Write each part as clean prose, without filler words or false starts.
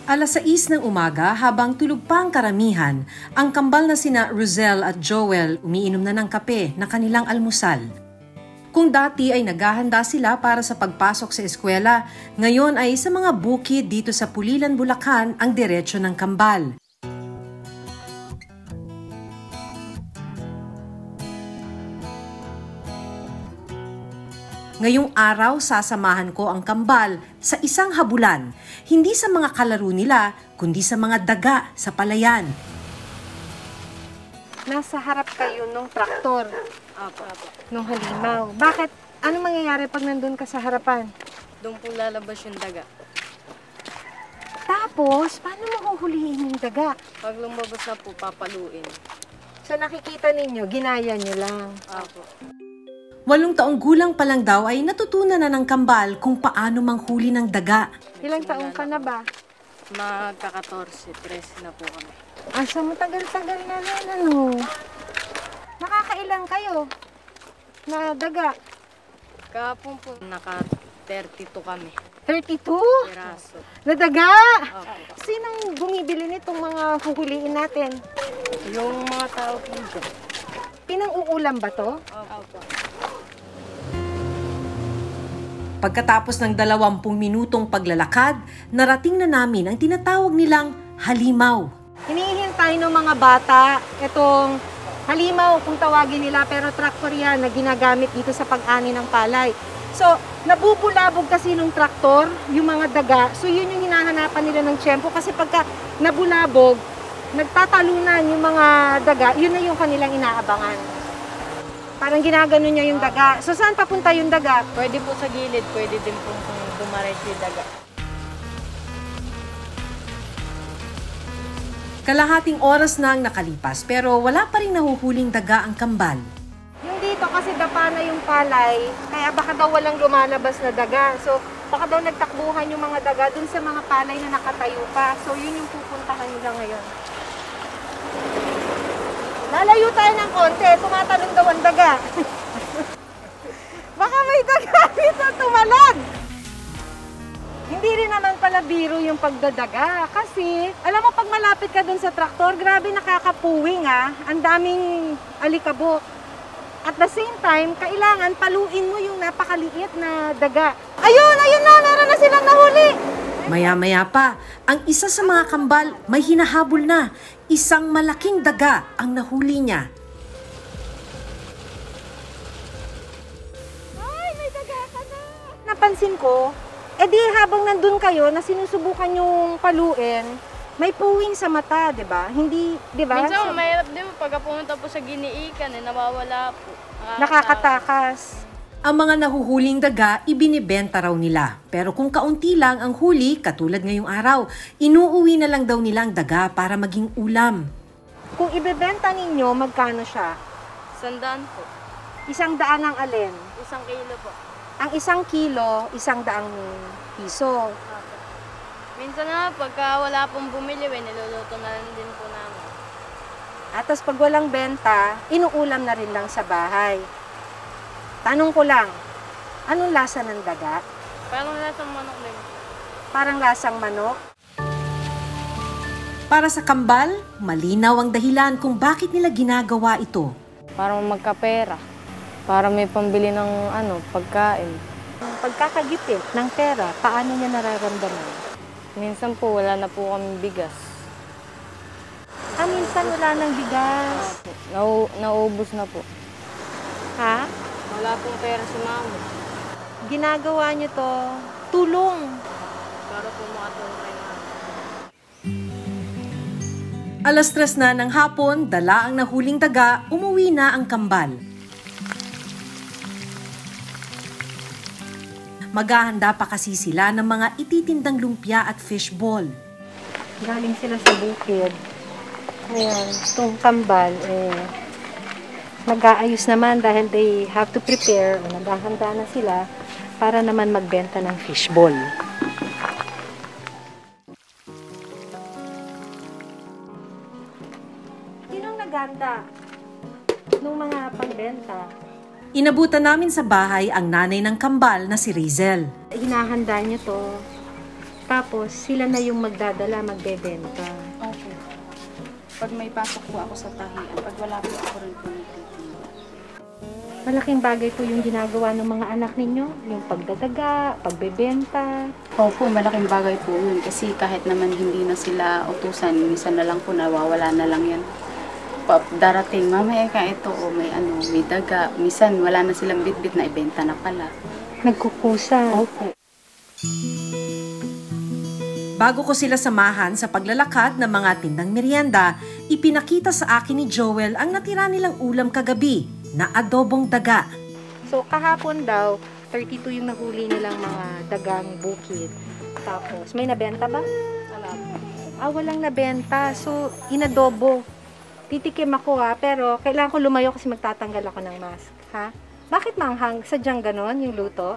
6:00 ng umaga, habang tulog pa ang karamihan, ang kambal na sina Rosel at Joel umiinom na ng kape na kanilang almusal. Kung dati ay naghahanda sila para sa pagpasok sa eskwela, ngayon ay sa mga bukid dito sa Pulilan, Bulacan ang diretsyo ng kambal. Ngayong araw, sasamahan ko ang kambal sa isang habulan, hindi sa mga kalaro nila, kundi sa mga daga sa palayan. Nasa harap kayo nung traktor, nung halimaw. Bakit? Ano mangyayari pag nandun ka sa harapan? Doon po lalabas yung daga. Tapos, paano mo huhulihin yung daga? Pag lumabas na po, papaluin. So nakikita ninyo, ginaya nyo lang. Apo. 8 taong gulang pa lang daw ay natutunan na ng kambal kung paano manghuli ng daga. Ilang taong ka na ba? Magka-14, 13 na po kami. Asa matagal-tagal na rin, ano? Nakakailang kayo na daga? Kahapon po, naka-32 kami. 32? Piraso. Na daga? Opo. Sinong bumibili nitong mga huhuliin natin? Yung mga tao po dyan. Pinang-uulam ba to? Opo. Pagkatapos ng 20 minutong paglalakad, narating na namin ang tinatawag nilang halimaw. Hinihintay ng mga bata itong halimaw kung tawagin nila, pero traktor yan na ginagamit dito sa pag-ani ng palay. So, nabubulabog kasi nung traktor, yung mga daga. So, yun yung hinahanapan nila ng tiyempo kasi pagka nabulabog, nagtatalunan yung mga daga, yun na yung kanilang inaabangan. Parang ginagano niya yung daga. So, saan papunta yung daga? Pwede po sa gilid, pwede din po kung dumaretso yung daga. Kalahating oras na ang nakalipas pero wala pa rin nahuhuling daga ang kambal. Yung dito kasi dapa na yung palay, kaya baka daw walang lumalabas na daga. So, baka daw nagtakbuhan yung mga daga dun sa mga palay na nakatayo pa. So, yun yung pupuntahan nila ngayon. Lalayo tayo ng konti, tumatalon daw ang daga. Baka may daga dito tumalon. Hindi rin naman pala biro yung pagdadaga. Kasi, alam mo, pag malapit ka dun sa traktor, grabe nakakapuwing ah. Ang daming alikabok. At the same time, kailangan paluin mo yung napakaliit na daga. Ayun na, meron na silang nahuli. Maya-maya pa, ang isa sa mga kambal may hinahabol na. Isang malaking daga ang nahuli niya. Ay, may daga ka na! Napansin ko, edi habang nandun kayo na sinusubukan yung paluin, may puwing sa mata, di ba? Hindi, di ba? Minsan, mahirap din po pagka pumunta po sa giniikan, nawawala po. Nakakatakas. Ang mga nahuhuling daga, ibinibenta raw nila. Pero kung kaunti lang ang huli, katulad ngayong araw, inuuwi na lang daw nila ang daga para maging ulam. Kung ibebenta ninyo, magkano siya? 100 po. 100 ang alin? 1 kilo po. Ang 1 kilo, 100 piso. Minsan na, pagka wala pong bumili, niluluto na lang din po namin. At tas pag walang benta, inuulam na rin lang sa bahay. Tanong ko lang, anong lasa ng daga? Parang lasang manok din. Parang lasang manok? Para sa kambal, malinaw ang dahilan kung bakit nila ginagawa ito. Para magkapera. Para may pambili ng pagkain. Ang pagkakagipit ng pera, paano niya nararamdaman? Minsan po, wala na po kami bigas. Minsan wala ng bigas. Nauubos na po. Ha? Wala pong pera si mama. Ginagawa niyo to, tulong. Para po makatulong kay mama. 3:00 na ng hapon, dala ang nahuling daga, umuwi na ang kambal. Maghahanda pa kasi sila ng mga ititindang lumpia at fishball. Galing sila sa bukid. Ngayon, itong kambal, nag-aayos naman dahil they have to prepare, naghahanda na sila para naman magbenta ng fishball. Sinong naghanda nung mga pangbenta? Inabutan namin sa bahay ang nanay ng kambal na si Rosel. Hinahanda niyo to Tapos, sila na yung magdadala, magbebenta. Opo. Pag may pasok po ako sa tahian, pag wala po ako rin po nagtitinda. Malaking bagay po yung ginagawa ng mga anak ninyo, yung pagdadaga, pagbebenta. Opo, malaking bagay po yun kasi kahit naman hindi na sila utusan, minsan na lang po nawawala na lang yan. Darating, mamaya ka ito o may may daga. Minsan wala na silang bitbit na ibenta na pala. Nagkukusa. Opo. Bago ko sila samahan sa paglalakad ng mga tindang merienda, ipinakita sa akin ni Joel ang natira nilang ulam kagabi na adobong daga. So, kahapon daw, 32 yung nahuli nilang mga dagang bukid. Tapos, may nabenta ba? Wala po. Walang nabenta. So, inadobo. Titikim ako pero kailangan ko lumayo kasi magtatanggal ako ng mask. Ha? Bakit manghang? Sadyang ganon yung luto?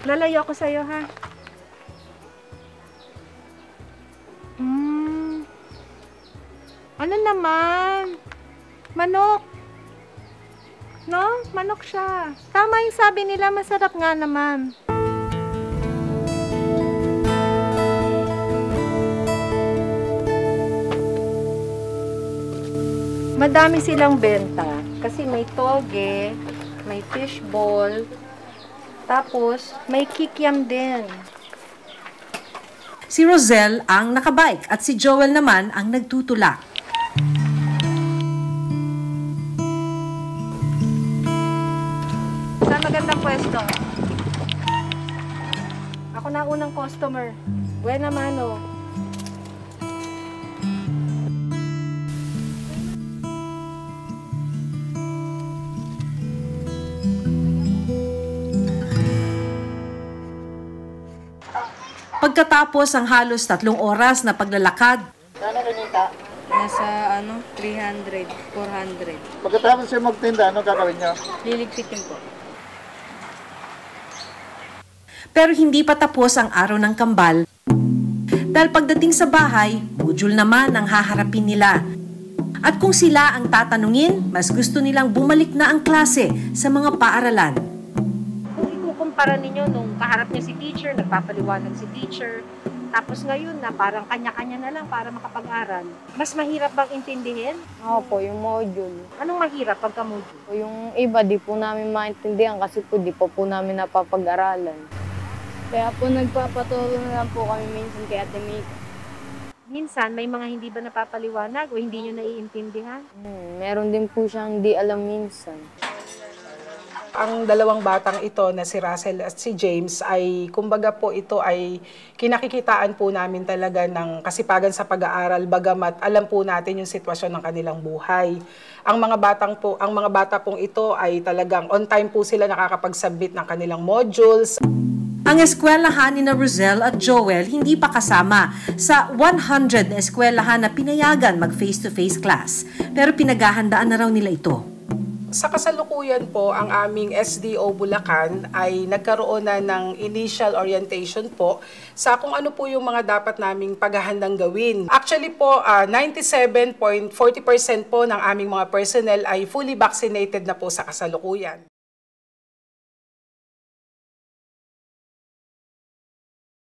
Lalayo ako sa'yo, ha? Ano naman? Manok. No? Manok siya. Tama yung sabi nila, masarap nga naman. Madami silang benta. Kasi may toge, may fishball, tapos may kikiam din. Si Rosel ang nakabike at si Joel naman ang nagtutulak. Saan magandang pwesto? Ako na unang customer. Buena mano. Pagkatapos ang halos 3 oras na paglalakad, Nasa 300, 400. Pagkatapos siya magtinda, ano gagawin niyo? Liligpitin po. pero hindi pa tapos ang araw ng kambal. Dahil pagdating sa bahay, module naman ang haharapin nila. At kung sila ang tatanungin, mas gusto nilang bumalik na ang klase sa mga paaralan. Kung ikukumpara ninyo nung kaharap niyo si teacher, nagpapaliwanag si teacher, tapos ngayon na parang kanya-kanya na lang para makapag-aral, mas mahirap bang intindihin? Opo, yung module. Anong mahirap pagka module? O yung iba, di po namin maintindihan kasi po di po namin napapag-aralan. Kaya po nagpapatulong na lang po kami minsan kay Ate Mika. Minsan, may mga hindi ba napapaliwanag o hindi nyo naiintindihan? Meron din po siyang di alam minsan. Ang dalawang batang ito na si Russell at si James ay kumbaga po ito ay kinakikitaan po namin talaga ng kasipagan sa pag-aaral bagamat alam po natin yung sitwasyon ng kanilang buhay. Ang mga bata pong ito ay talagang on time po sila nakakapag-submit ng kanilang modules. Ang eskwelahan ni Rosel at Joel hindi pa kasama sa 100 na eskwelahan na pinayagan mag face-to-face class. Pero pinaghahandaan na raw nila ito. Sa kasalukuyan po, ang aming SDO Bulacan ay nagkaroon na ng initial orientation po sa kung ano po yung mga dapat naming paghahandang gawin. Actually po, 97.40% po ng aming mga personnel ay fully vaccinated na po sa kasalukuyan.